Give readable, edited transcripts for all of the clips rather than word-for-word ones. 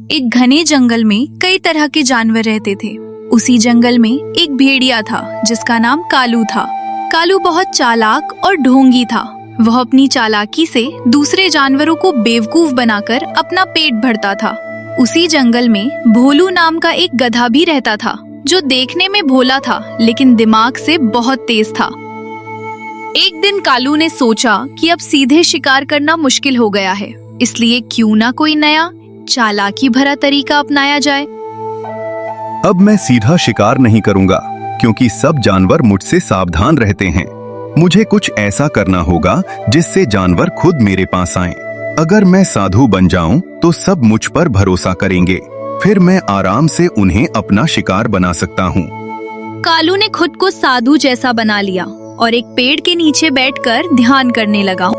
एक घने जंगल में कई तरह के जानवर रहते थे। उसी जंगल में एक भेड़िया था जिसका नाम कालू था। कालू बहुत चालाक और ढोंगी था। वह अपनी चालाकी से दूसरे जानवरों को बेवकूफ बनाकर अपना पेट भरता था। उसी जंगल में भोलू नाम का एक गधा भी रहता था जो देखने में भोला था लेकिन दिमाग से बहुत तेज था। एक दिन कालू ने सोचा कि अब सीधे शिकार करना मुश्किल हो गया है, इसलिए क्यों ना कोई नया चालाकी भरा तरीका अपनाया जाए। अब मैं सीधा शिकार नहीं करूंगा क्योंकि सब जानवर मुझसे सावधान रहते हैं। मुझे कुछ ऐसा करना होगा जिससे जानवर खुद मेरे पास आएं। अगर मैं साधु बन जाऊं तो सब मुझ पर भरोसा करेंगे, फिर मैं आराम से उन्हें अपना शिकार बना सकता हूं। कालू ने खुद को साधु जैसा बना लिया और एक पेड़ के नीचे बैठकर ध्यान करने लगा।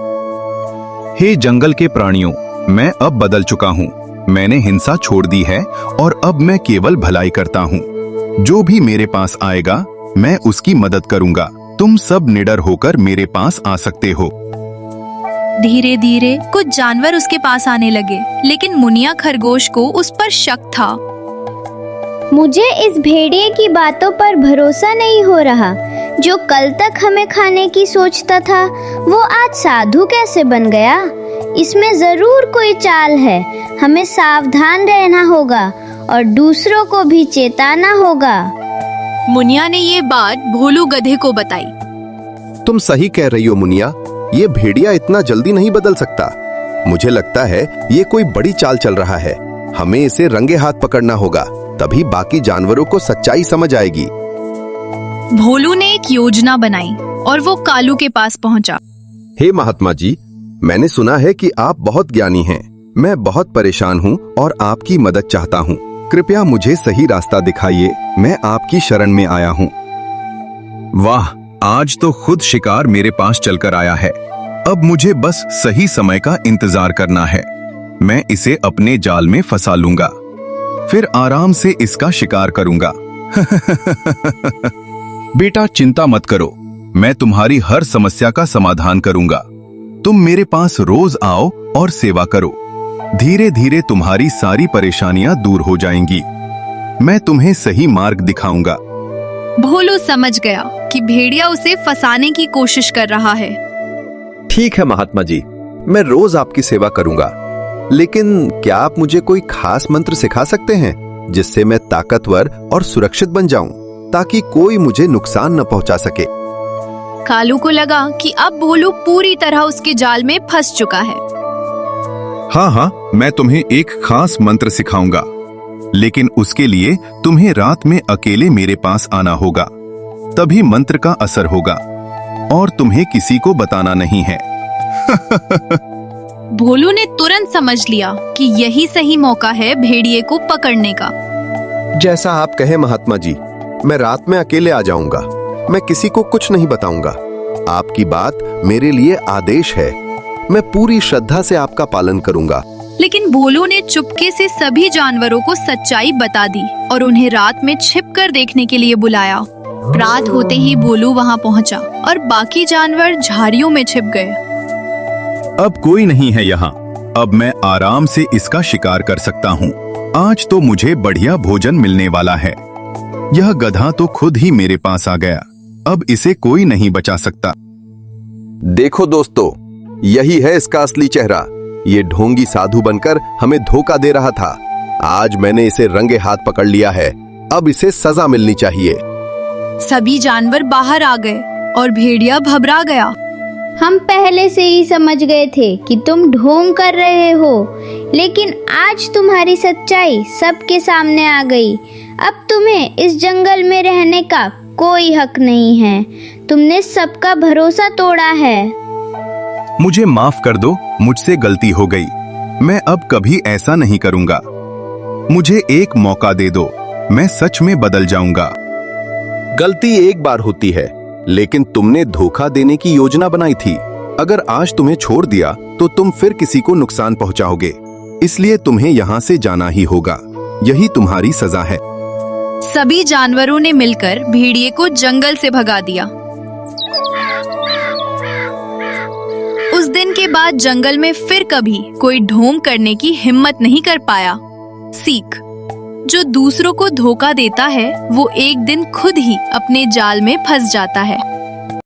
हे जंगल के प्राणियों, मैं अब बदल चुका हूँ। मैंने हिंसा छोड़ दी है और अब मैं केवल भलाई करता हूँ। जो भी मेरे पास आएगा मैं उसकी मदद करूंगा। तुम सब निडर होकर मेरे पास आ सकते हो। धीरे धीरे कुछ जानवर उसके पास आने लगे, लेकिन मुनिया खरगोश को उस पर शक था। मुझे इस भेड़िए की बातों पर भरोसा नहीं हो रहा। जो कल तक हमें खाने की सोचता था वो आज साधु कैसे बन गया। इसमें जरूर कोई चाल है। हमें सावधान रहना होगा और दूसरों को भी चेताना होगा। मुनिया ने ये बात भोलू गधे को बताई। तुम सही कह रही हो मुनिया, ये भेड़िया इतना जल्दी नहीं बदल सकता। मुझे लगता है ये कोई बड़ी चाल चल रहा है। हमें इसे रंगे हाथ पकड़ना होगा, तभी बाकी जानवरों को सच्चाई समझ आएगी। भोलू ने एक योजना बनाई और वो कालू के पास पहुंचा। हे महात्मा जी, मैंने सुना है कि आप बहुत ज्ञानी हैं। मैं बहुत परेशान हूँ और आपकी मदद चाहता हूँ। कृपया मुझे सही रास्ता दिखाइए। मैं आपकी शरण में आया हूँ। वाह, आज तो खुद शिकार मेरे पास चलकर आया है। अब मुझे बस सही समय का इंतजार करना है। मैं इसे अपने जाल में फंसा लूंगा, फिर आराम से इसका शिकार करूंगा। बेटा चिंता मत करो, मैं तुम्हारी हर समस्या का समाधान करूंगा। तुम मेरे पास रोज आओ और सेवा करो। धीरे धीरे तुम्हारी सारी परेशानियां दूर हो जाएंगी। मैं तुम्हें सही मार्ग दिखाऊंगा। भोलू समझ गया कि भेड़िया उसे फंसाने की कोशिश कर रहा है। ठीक है महात्मा जी, मैं रोज आपकी सेवा करूंगा। लेकिन क्या आप मुझे कोई खास मंत्र सिखा सकते हैं जिससे मैं ताकतवर और सुरक्षित बन जाऊं, ताकि कोई मुझे नुकसान न पहुंचा सके। कालू को लगा कि अब भोलू पूरी तरह उसके जाल में फंस चुका है। हाँ, मैं तुम्हें एक खास मंत्र सिखाऊंगा, लेकिन उसके लिए तुम्हें रात में अकेले मेरे पास आना होगा। तभी मंत्र का असर होगा और तुम्हें किसी को बताना नहीं है। भोलू ने तुरंत समझ लिया कि यही सही मौका है भेड़िए को पकड़ने का। जैसा आप कहे महात्मा जी, मैं रात में अकेले आ जाऊंगा। मैं किसी को कुछ नहीं बताऊंगा। आपकी बात मेरे लिए आदेश है। मैं पूरी श्रद्धा से आपका पालन करूंगा। लेकिन भोलू ने चुपके से सभी जानवरों को सच्चाई बता दी और उन्हें रात में छिपकर देखने के लिए बुलाया। रात होते ही भोलू वहां पहुंचा और बाकी जानवर झाड़ियों में छिप गए। अब कोई नहीं है यहाँ। अब मैं आराम से इसका शिकार कर सकता हूँ। आज तो मुझे बढ़िया भोजन मिलने वाला है। यह गधा तो खुद ही मेरे पास आ गया। अब इसे कोई नहीं बचा सकता। देखो दोस्तों, यही है इसका असली चेहरा। ये ढोंगी साधु बनकर हमें धोखा दे रहा था। आज मैंने इसे रंगे हाथ पकड़ लिया है। अब इसे सजा मिलनी चाहिए। सभी जानवर बाहर आ गए और भेड़िया घबरा गया। हम पहले से ही समझ गए थे कि तुम ढोंग कर रहे हो, लेकिन आज तुम्हारी सच्चाई सबके सामने आ गई। अब तुम्हें इस जंगल में रहने का कोई हक नहीं है। तुमने सबका भरोसा तोड़ा है। मुझे माफ कर दो, मुझसे गलती हो गई। मैं अब कभी ऐसा नहीं करूंगा। मुझे एक मौका दे दो, मैं सच में बदल जाऊंगा। गलती एक बार होती है, लेकिन तुमने धोखा देने की योजना बनाई थी। अगर आज तुम्हें छोड़ दिया तो तुम फिर किसी को नुकसान पहुंचाओगे। इसलिए तुम्हें यहाँ से जाना ही होगा। यही तुम्हारी सजा है। सभी जानवरों ने मिलकर भेड़िए को जंगल से भगा दिया। उस दिन के बाद जंगल में फिर कभी कोई ढोंग करने की हिम्मत नहीं कर पाया। सीख, जो दूसरों को धोखा देता है वो एक दिन खुद ही अपने जाल में फंस जाता है।